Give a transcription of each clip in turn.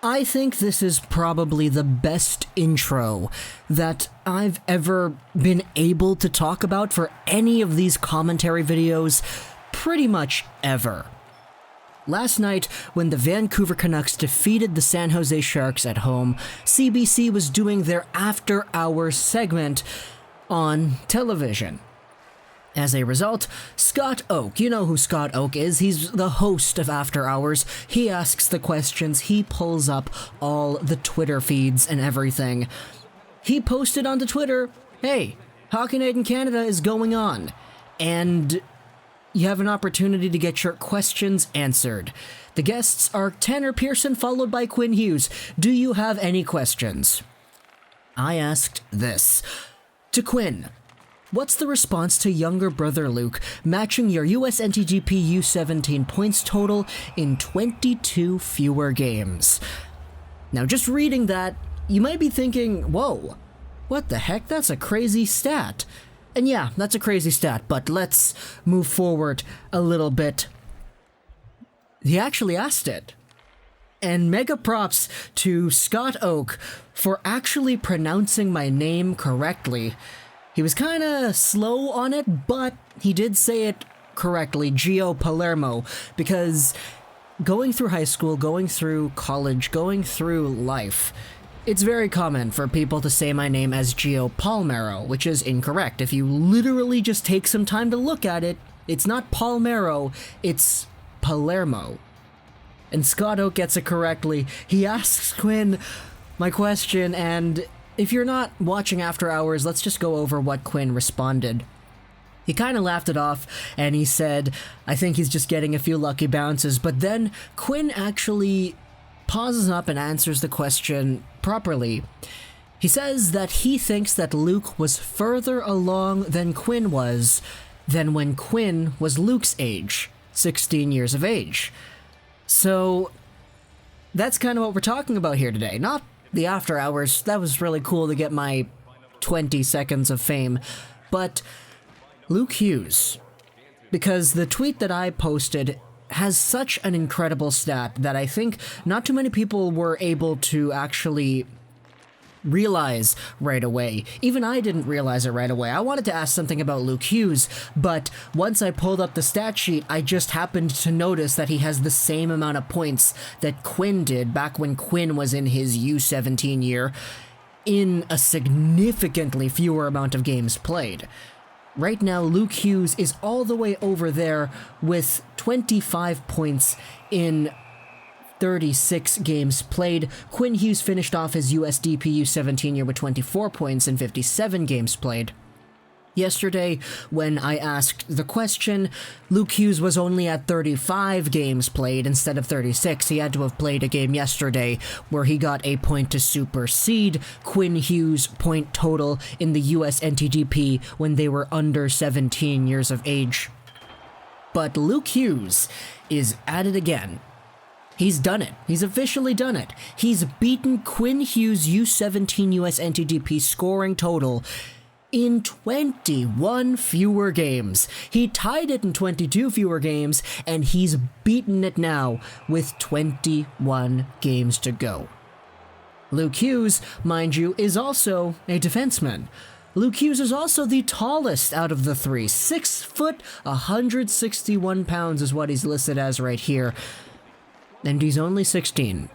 I think this is probably the best intro that I've ever been able to talk about for any of these commentary videos, pretty much ever. Last night, when the Vancouver Canucks defeated the San Jose Sharks at home, CBC was doing their after-hours segment on television. As a result, Scott Oake, you know who Scott Oake is, he's the host of After Hours, he asks the questions, he pulls up all the Twitter feeds and everything. He posted onto Twitter, hey, Hockey Night in Canada is going on, and you have an opportunity to get your questions answered. The guests are Tanner Pearson followed by Quinn Hughes. Do you have any questions? I asked this. To Quinn, what's the response to younger brother Luke matching your USNTDP U17 points total in 22 fewer games? Now, just reading that, you might be thinking, whoa, what the heck? That's a crazy stat. And yeah, that's a crazy stat, but let's move forward a little bit. He actually asked it. And mega props to Scott Oake for actually pronouncing my name correctly. He was kinda slow on it, but he did say it correctly, Gio Palermo, because going through high school, going through college, going through life, it's very common for people to say my name as Gio Palermo, which is incorrect. If you literally just take some time to look at it, it's not Palermo, it's Palermo. And Scott Oake gets it correctly. He asks Quinn my question, and if you're not watching After Hours, let's just go over what Quinn responded. He kind of laughed it off, and he said, I think he's just getting a few lucky bounces, but then Quinn actually pauses up and answers the question properly. He says that he thinks that Luke was further along than Quinn was than when Quinn was Luke's age, 16 years of age. So that's kind of what we're talking about here today. Not the After Hours, that was really cool to get my 20 seconds of fame, but Luke Hughes, because the tweet that I posted has such an incredible stat that I think not too many people were able to actually realize right away. Even I didn't realize it right away. I wanted to ask something about Luke Hughes, but once I pulled up the stat sheet, I just happened to notice that he has the same amount of points that Quinn did back when Quinn was in his U17 year, in a significantly fewer amount of games played. Right now, Luke Hughes is all the way over there with 25 points in 36 games played. Quinn Hughes finished off his USDP U17 year with 24 points in 57 games played. Yesterday, when I asked the question, Luke Hughes was only at 35 games played instead of 36. He had to have played a game yesterday where he got a point to supersede Quinn Hughes' point total in the USNTDP when they were under 17 years of age. But Luke Hughes is at it again. He's done it. He's officially done it. He's beaten Quinn Hughes' U17 USNTDP scoring total in 21 fewer games. He tied it in 22 fewer games, and he's beaten it now with 21 games to go. Luke Hughes, mind you, is also a defenseman. Luke Hughes is also the tallest out of the three. 6 foot, 161 pounds is what he's listed as right here. And he's only 16.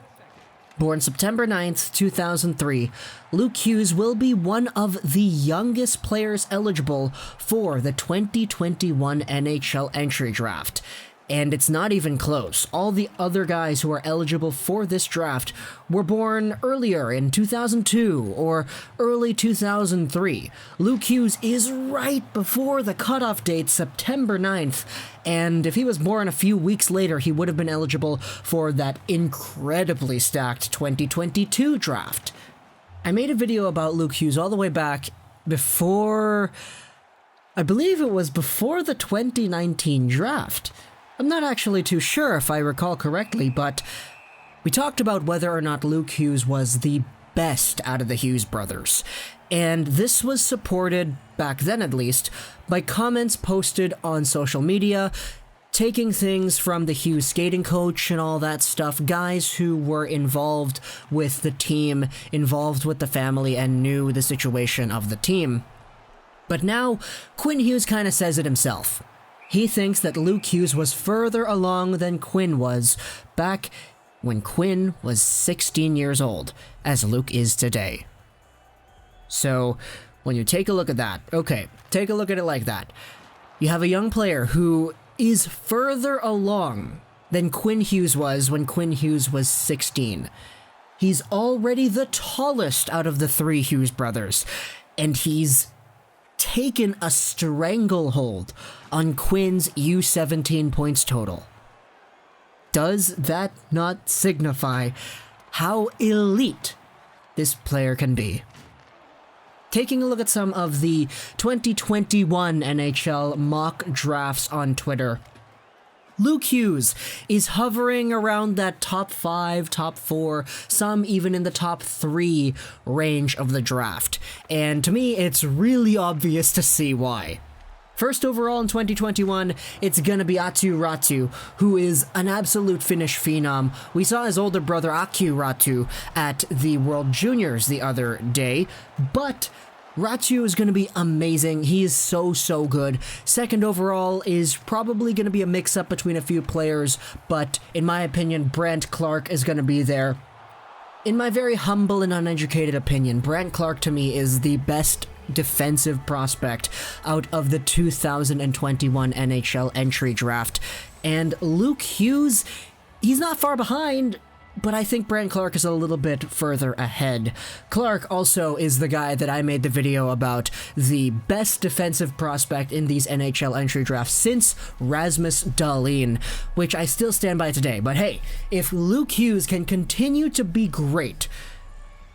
Born September 9th, 2003, Luke Hughes will be one of the youngest players eligible for the 2021 NHL Entry Draft. And it's not even close. All the other guys who are eligible for this draft were born earlier in 2002 or early 2003. Luke Hughes is right before the cutoff date, September 9th, and if he was born a few weeks later, he would have been eligible for that incredibly stacked 2022 draft. I made a video about Luke Hughes all the way back before, I believe it was before the 2019 draft. I'm not actually too sure if I recall correctly, but we talked about whether or not Luke Hughes was the best out of the Hughes brothers. And this was supported, back then at least, by comments posted on social media taking things from the Hughes skating coach and all that stuff, guys who were involved with the team, involved with the family, and knew the situation of the team. But now, Quinn Hughes kind of says it himself. He thinks that Luke Hughes was further along than Quinn was back when Quinn was 16 years old, as Luke is today. So, when you take a look at that, okay, take a look at it like that. You have a young player who is further along than Quinn Hughes was when Quinn Hughes was 16. He's already the tallest out of the three Hughes brothers, and he's taken a stranglehold on Quinn's U17 points total. Does that not signify how elite this player can be? Taking a look at some of the 2021 NHL mock drafts on Twitter, Luke Hughes is hovering around that top 5, top 4, some even in the top 3 range of the draft. And to me, it's really obvious to see why. First overall in 2021, it's gonna be Aatu Räty, who is an absolute Finnish phenom. We saw his older brother Aku Räty at the World Juniors the other day, but Räty is going to be amazing. He is so good. Second overall is probably going to be a mix-up between a few players, but in my opinion, Brandt Clarke is going to be there. In my very humble and uneducated opinion, Brandt Clarke to me is the best defensive prospect out of the 2021 NHL Entry Draft. And Luke Hughes, he's not far behind, but I think Brandt Clarke is a little bit further ahead. Clarke also is the guy that I made the video about, the best defensive prospect in these NHL entry drafts since Rasmus Dahlin, which I still stand by today. But hey, if Luke Hughes can continue to be great,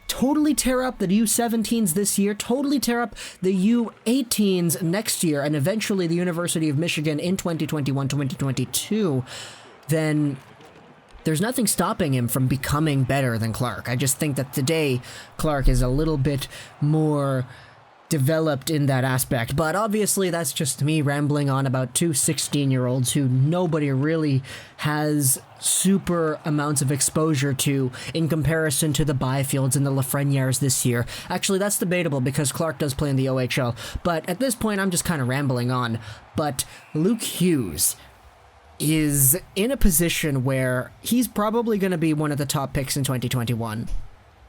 totally tear up the U17s this year, totally tear up the U18s next year, and eventually the University of Michigan in 2021-2022, then there's nothing stopping him from becoming better than Clarke. I just think that today, Clarke is a little bit more developed in that aspect. But obviously, that's just me rambling on about two 16-year-olds who nobody really has super amounts of exposure to in comparison to the Byfields and the Lafrenières this year. Actually, that's debatable because Clarke does play in the OHL. But at this point, I'm just kind of rambling on. But Luke Hughes is in a position where he's probably going to be one of the top picks in 2021,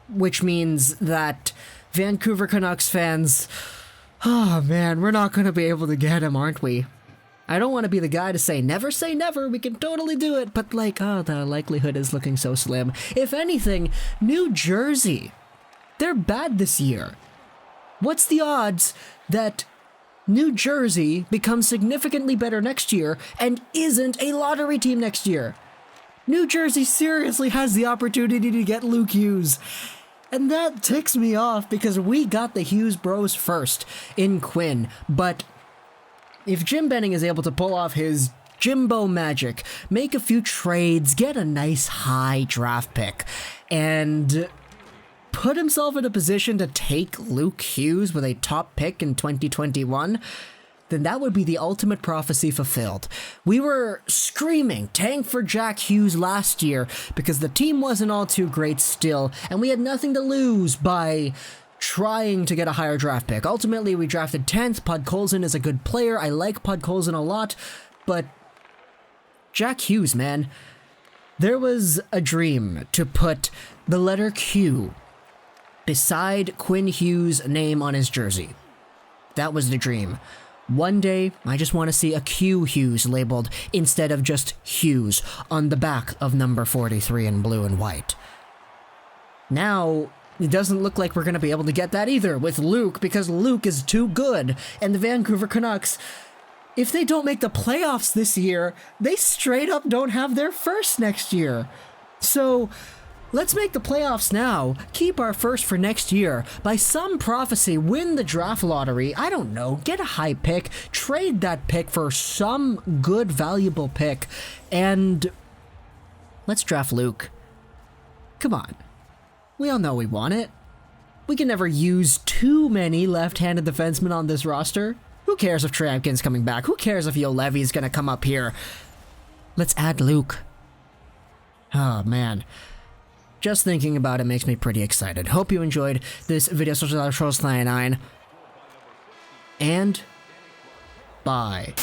which means that Vancouver Canucks fans, oh man, we're not going to be able to get him, aren't we? I don't want to be the guy to say never, we can totally do it, but the likelihood is looking so slim. If anything, New Jersey, they're bad this year. What's the odds that New Jersey becomes significantly better next year and isn't a lottery team next year? New Jersey seriously has the opportunity to get Luke Hughes. And that ticks me off because we got the Hughes bros first in Quinn. But if Jim Benning is able to pull off his Jimbo magic, make a few trades, get a nice high draft pick, and put himself in a position to take Luke Hughes with a top pick in 2021, then that would be the ultimate prophecy fulfilled. We were screaming tank for Jack Hughes last year because the team wasn't all too great still, and we had nothing to lose by trying to get a higher draft pick. Ultimately, we drafted 10th. Podkolzin is a good player. I like Podkolzin a lot, but Jack Hughes, man, there was a dream to put the letter Q beside Quinn Hughes' name on his jersey. That was the dream. One day, I just want to see a Q Hughes labeled instead of just Hughes on the back of number 43 in blue and white. Now, it doesn't look like we're going to be able to get that either with Luke because Luke is too good, and the Vancouver Canucks, if they don't make the playoffs this year, they straight up don't have their first next year. So let's make the playoffs now, keep our first for next year, by some prophecy win the draft lottery, I don't know, get a high pick, trade that pick for some good valuable pick, and let's draft Luke. Come on. We all know we want it. We can never use too many left-handed defensemen on this roster. Who cares if Trampkin's coming back? Who cares if Yo Levy's gonna come up here? Let's add Luke. Oh, man. Just thinking about it makes me pretty excited. Hope you enjoyed this video. And bye.